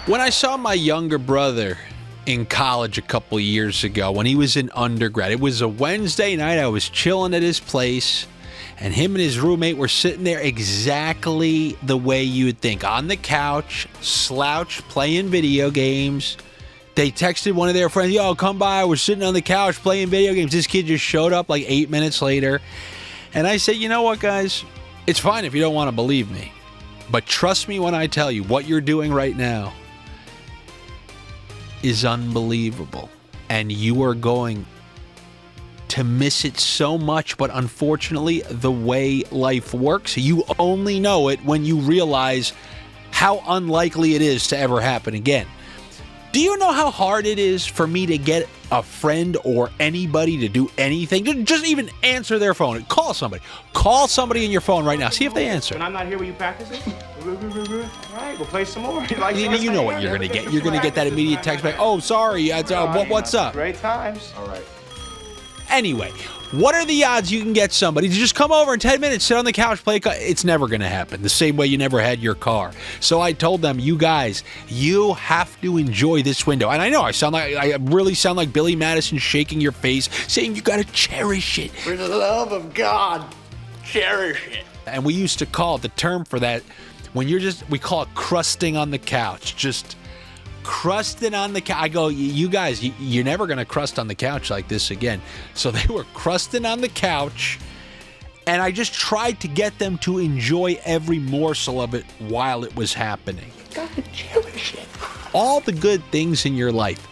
When I saw my younger brother in college a couple years ago, when he was in undergrad, it was a Wednesday night. I was chilling at his place, and him and his roommate were sitting there exactly the way you would think, on the couch, slouched, playing video games. They texted one of their friends, yo, come by. We're sitting on the couch playing video games. This kid just showed up like 8 minutes later. And I said, you know what, guys? It's fine if you don't want to believe me. But trust me when I tell you, what you're doing right now is unbelievable, and you are going to miss it so much. But unfortunately, the way life works, you only know it when you realize how unlikely it is to ever happen again. Do you know how hard it is for me to get a friend or anybody to do anything? Just even answer their phone. Call somebody. Call somebody in your phone right now. See if they answer. When I'm not here, will you practice it? All right, we'll play some more. You know what you're going to get. You're going to get that immediate text back. Oh, sorry. What's up? Great times. All right. Anyway, what are the odds you can get somebody to just come over in 10 minutes, sit on the couch, play? It's never going to happen. The same way you never had your car. So I told them, you guys, you have to enjoy this window. And I know I really sound like Billy Madison shaking your face, saying you got to cherish it. For the love of God, cherish it. And we used to call it, the term for that, when we call it crusting on the couch. Just crusting on the couch. I go, you guys, you're never going to crust on the couch like this again. So they were crusting on the couch, and I just tried to get them to enjoy every morsel of it while it was happening. Gotta cherish it. All the good things in your life.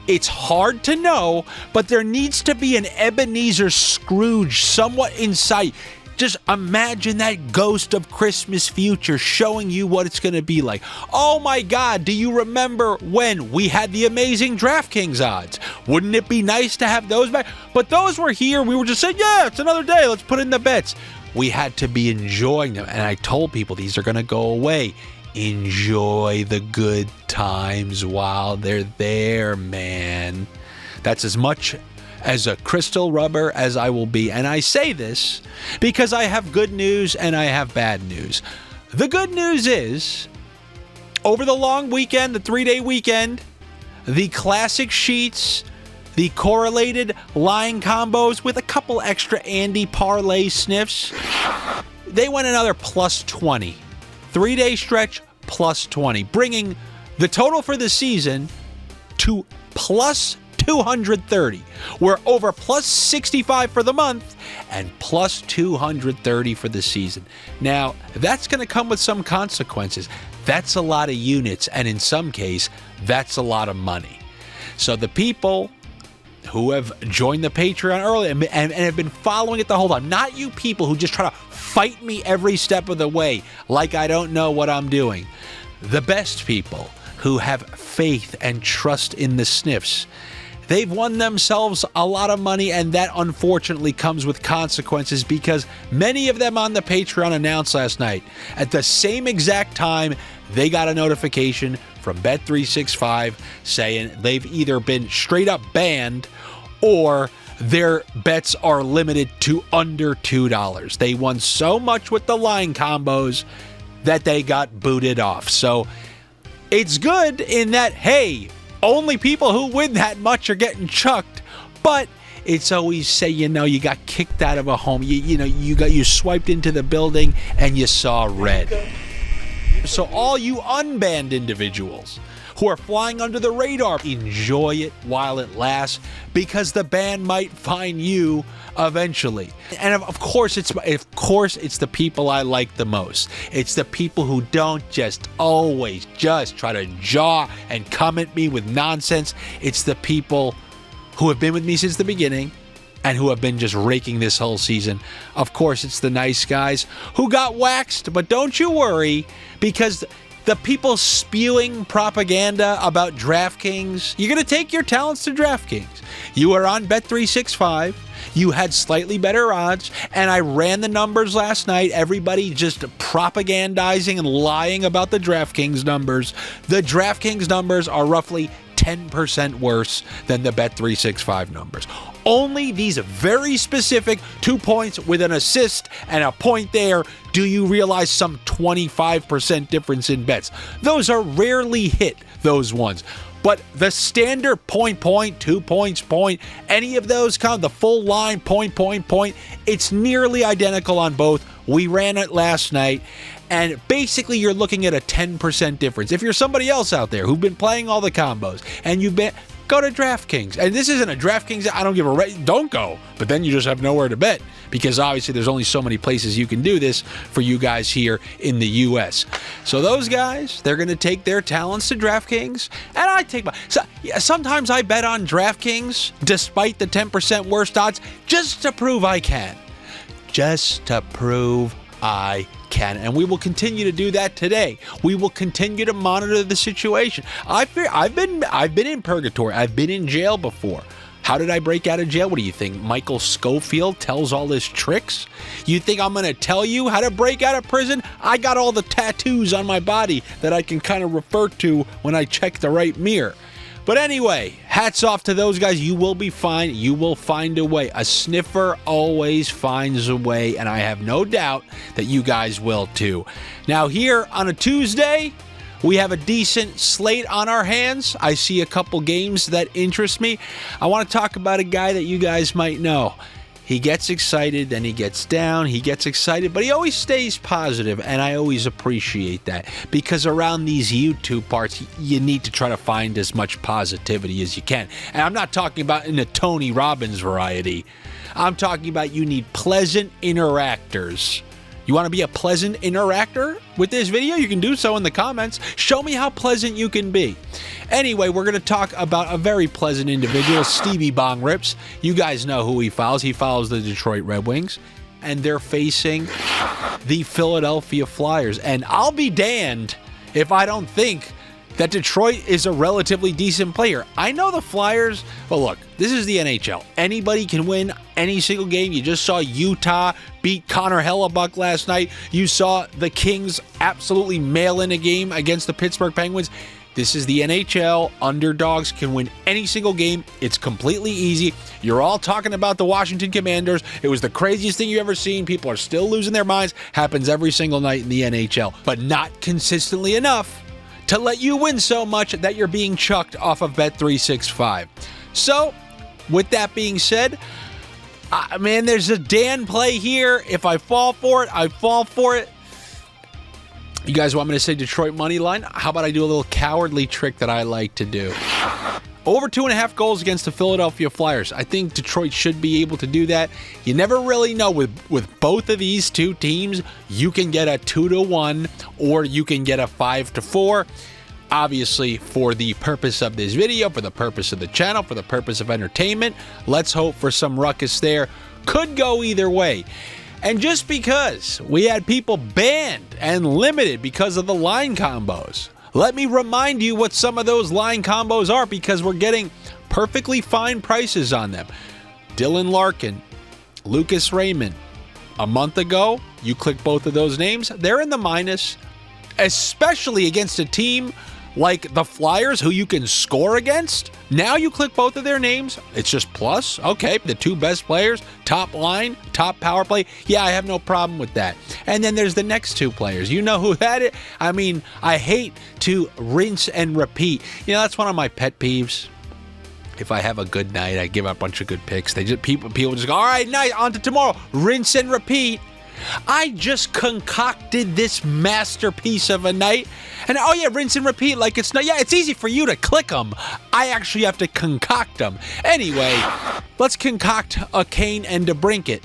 It's hard to know, but there needs to be an Ebenezer Scrooge somewhat in sight. Just imagine that ghost of Christmas future showing you what it's going to be like. Oh my God, do you remember when we had the amazing Draftkings odds? Wouldn't it be nice to have those back? But those were here. We were just saying, yeah, it's another day. Let's put in the bets. We had to be enjoying them. And I told people these are going to go away. Enjoy the good times while they're there, man. That's as much as a crystal rubber as I will be. And I say this because I have good news and I have bad news. The good news is, over the long weekend, the 3-day weekend, the classic sheets, the correlated line combos with a couple extra Andy Parlay sniffs, they went another plus 20. 3-day stretch, plus 20, bringing the total for the season to plus 230. We're over plus 65 for the month and plus 230 for the season. Now, that's going to come with some consequences. That's a lot of units, and in some case, that's a lot of money. So the people who have joined the Patreon early and have been following it the whole time, not you people who just try to fight me every step of the way like I don't know what I'm doing. The best people who have faith and trust in the Sniffs, they've won themselves a lot of money, and that unfortunately comes with consequences because many of them on the Patreon announced last night at the same exact time they got a notification from Bet365 saying they've either been straight up banned or their bets are limited to under $2. They won so much with the line combos that they got booted off. So it's good in that, hey, only people who win that much are getting chucked, but it's always say, you got kicked out of a home. You swiped into the building and you saw red. So all you unbanned individuals who are flying under the radar, enjoy it while it lasts, because the ban might find you eventually. And of course it's the people I like the most. It's the people who don't just always just try to jaw and come at me with nonsense. It's the people who have been with me since the beginning and who have been just raking this whole season. Of course, it's the nice guys who got waxed, but don't you worry, because the people spewing propaganda about Draftkings, you're going to take your talents to Draftkings. You are on Bet365. You had slightly better odds, and I ran the numbers last night. Everybody just propagandizing and lying about the Draftkings numbers. The Draftkings numbers are roughly 10% worse than the Bet365 numbers. Only these very specific 2 points with an assist and a point there do you realize some 25% difference in bets. Those are rarely hit, those ones. But the standard point, 2 points, point, any of those count, the full line, point, it's nearly identical on both. We ran it last night, and basically you're looking at a 10% difference. If you're somebody else out there who've been playing all the combos, and you've been, go to Draftkings. And this isn't a Draftkings, I don't give a don't go, but then you just have nowhere to bet, because obviously there's only so many places you can do this for you guys here in the U.S. So those guys, they're going to take their talents to Draftkings, and I take my... sometimes I bet on Draftkings, despite the 10% worse odds, just to prove I can. Just to prove I can. And we will continue to do that today. We will continue to monitor the situation. I've been in purgatory. I've been in jail before. How did I break out of jail? What do you think? Michael Schofield tells all his tricks? You think I'm going to tell you how to break out of prison? I got all the tattoos on my body that I can kind of refer to when I check the right mirror. But anyway, hats off to those guys. You will be fine. You will find a way. A sniffer always finds a way, and I have no doubt that you guys will too. Now here on a Tuesday, we have a decent slate on our hands. I see a couple games that interest me. I want to talk about a guy that you guys might know. He gets excited, then he gets down, he gets excited, but he always stays positive, and I always appreciate that, because around these YouTube parts, you need to try to find as much positivity as you can. And I'm not talking about in the Tony Robbins variety. I'm talking about you need pleasant interactors. You want to be a pleasant interactor with this video? You can do so in the comments. Show me how pleasant you can be. Anyway, we're going to talk about a very pleasant individual, Stevie Bong Rips. You guys know who he follows. He follows the Detroit Red Wings, and they're facing the Philadelphia Flyers. And I'll be damned if I don't think that Detroit is a relatively decent player. I know the Flyers, but look, this is the NHL. Anybody can win any single game. You just saw Utah beat Connor Hellebuck last night. You saw the Kings absolutely mail in a game against the Pittsburgh Penguins. This is the NHL. Underdogs can win any single game. It's completely easy. You're all talking about the Washington Commanders. It was the craziest thing you've ever seen. People are still losing their minds. Happens every single night in the NHL, but not consistently enough to let you win so much that you're being chucked off of Bet365. So, with that being said, man, there's a Dan play here. If I fall for it, I fall for it. You guys want me to say Detroit money line? How about I do a little cowardly trick that I like to do? Over 2.5 goals against the Philadelphia Flyers. I think Detroit should be able to do that. You never really know with both of these two teams. You can get a 2-1 or you can get a 5-4. Obviously, for the purpose of this video, for the purpose of the channel, for the purpose of entertainment, let's hope for some ruckus there. Could go either way. And just because we had people banned and limited because of the line combos, let me remind you what some of those line combos are, because we're getting perfectly fine prices on them. Dylan Larkin, Lucas Raymond. A month ago, you click both of those names, they're in the minus, especially against a team like the Flyers, who you can score against. Now you click both of their names, it's just plus. Okay, the two best players, top line, top power play. Yeah, I have no problem with that. And then there's the next two players. You know who that is? I mean, I hate to rinse and repeat. You know, that's one of my pet peeves. If I have a good night, I give out a bunch of good picks. People just go, all right, night, on to tomorrow. Rinse and repeat. I just concocted this masterpiece of a night. And oh yeah, rinse and repeat like it's not. Yeah, it's easy for you to click them. I actually have to concoct them. Anyway, let's concoct a Kane and a Brinket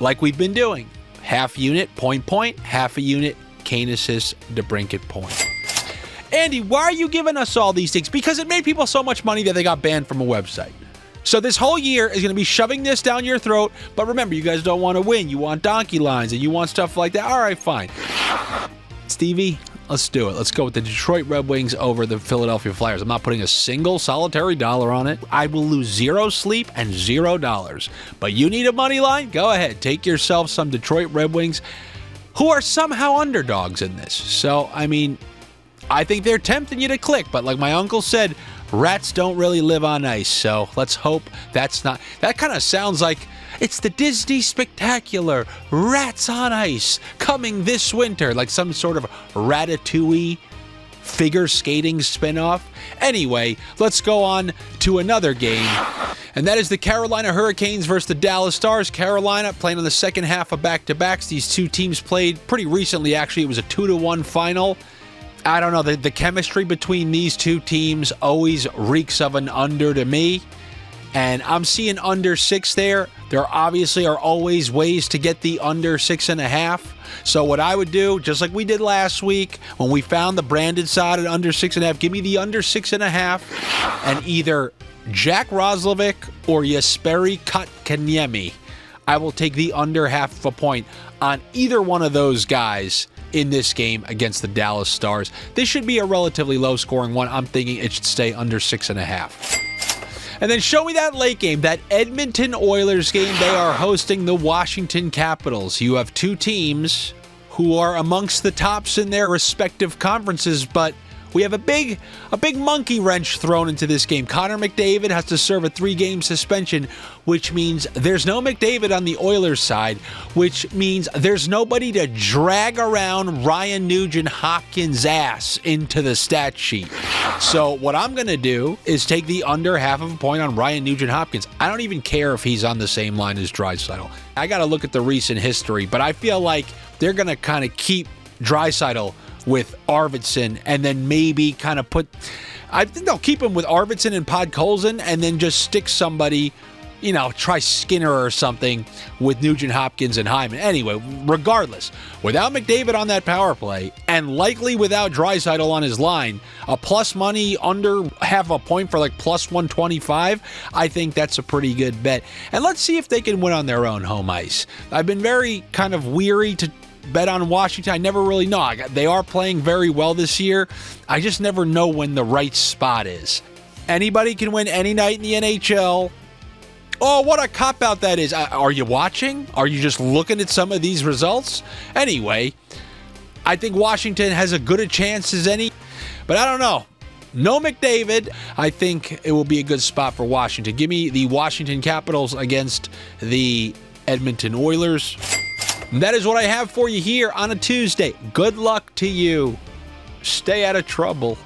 like we've been doing. Half unit, point, half a unit, Kane assist, DeBrincat point. Andy, why are you giving us all these things? Because it made people so much money that they got banned from a website. So this whole year is going to be shoving this down your throat. But remember, you guys don't want to win. You want donkey lines and you want stuff like that. All right, fine. Stevie, let's do it. Let's go with the Detroit Red Wings over the Philadelphia Flyers. I'm not putting a single solitary dollar on it. I will lose zero sleep and $0. But you need a money line? Go ahead. Take yourself some Detroit Red Wings, who are somehow underdogs in this. So, I mean, I think they're tempting you to click. But like my uncle said, rats don't really live on ice, so let's hope that's not. That kind of sounds like it's the Disney Spectacular Rats on Ice coming this winter, like some sort of Ratatouille figure skating spinoff. Anyway, let's go on to another game, and that is the Carolina Hurricanes versus the Dallas Stars. Carolina playing on the second half of back-to-backs. These two teams played pretty recently, actually. It was a 2-1 final. I don't know, the chemistry between these two teams always reeks of an under to me, and I'm seeing under 6 there. There obviously are always ways to get the under 6.5. So what I would do, just like we did last week when we found the branded side at under 6.5, give me the under 6.5, and either Jack Roslovic or Jesperi Kotkaniemi. I will take the under half of a point on either one of those guys in this game against the Dallas Stars. This should be a relatively low-scoring one. I'm thinking it should stay under 6.5. And then show me that late game, that Edmonton Oilers game. They are hosting the Washington Capitals. You have two teams who are amongst the tops in their respective conferences, but we have a big monkey wrench thrown into this game. Connor McDavid has to serve a 3-game suspension, which means there's no McDavid on the Oilers side, which means there's nobody to drag around Ryan Nugent-Hopkins' ass into the stat sheet. So what I'm going to do is take the under half of a point on Ryan Nugent-Hopkins. I don't even care if he's on the same line as Draisaitl. I got to look at the recent history, but I feel like they're going to kind of keep Draisaitl with Arvidsson, and then maybe kind of I think they'll keep him with Arvidsson and Podkolzin, and then just stick somebody, try Skinner or something with Nugent-Hopkins and Hyman. Anyway, regardless, without McDavid on that power play, and likely without Draisaitl on his line, a plus money under half a point for like plus 125, I think that's a pretty good bet. And let's see if they can win on their own home ice. I've been very kind of weary to bet on Washington. I never really know. They are playing very well this year. I just never know when the right spot is. Anybody can win any night in the NHL. Oh, what a cop-out that is. Are you watching? Are you just looking at some of these results? Anyway, I think Washington has as good a chance as any, but I don't know. No McDavid. I think it will be a good spot for Washington. Give me the Washington Capitals against the Edmonton Oilers. And that is what I have for you here on a Tuesday. Good luck to you. Stay out of trouble.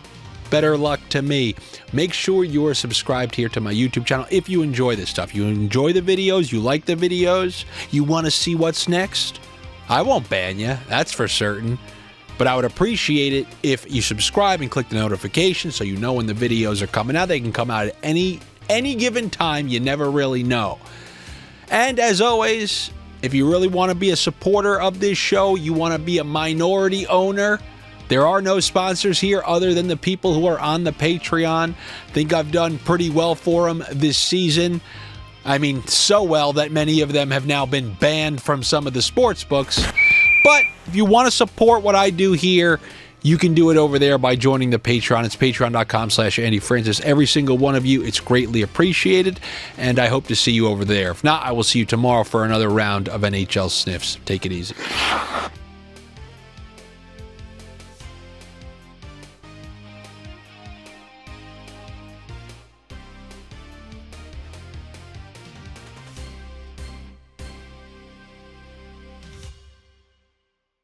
Better luck to me. Make sure you are subscribed here to my YouTube channel if you enjoy this stuff. You enjoy the videos, you like the videos, you want to see what's next. I won't ban you, that's for certain. But I would appreciate it if you subscribe and click the notification so you know when the videos are coming out. They can come out at any given time. You never really know. And as always, if you really want to be a supporter of this show, you want to be a minority owner, there are no sponsors here other than the people who are on the Patreon. I think I've done pretty well for them this season. I mean, so well that many of them have now been banned from some of the sports books. But if you want to support what I do here, you can do it over there by joining the Patreon. It's patreon.com/AndyFrancis. Every single one of you, it's greatly appreciated, and I hope to see you over there. If not, I will see you tomorrow for another round of NHL Sniffs. Take it easy.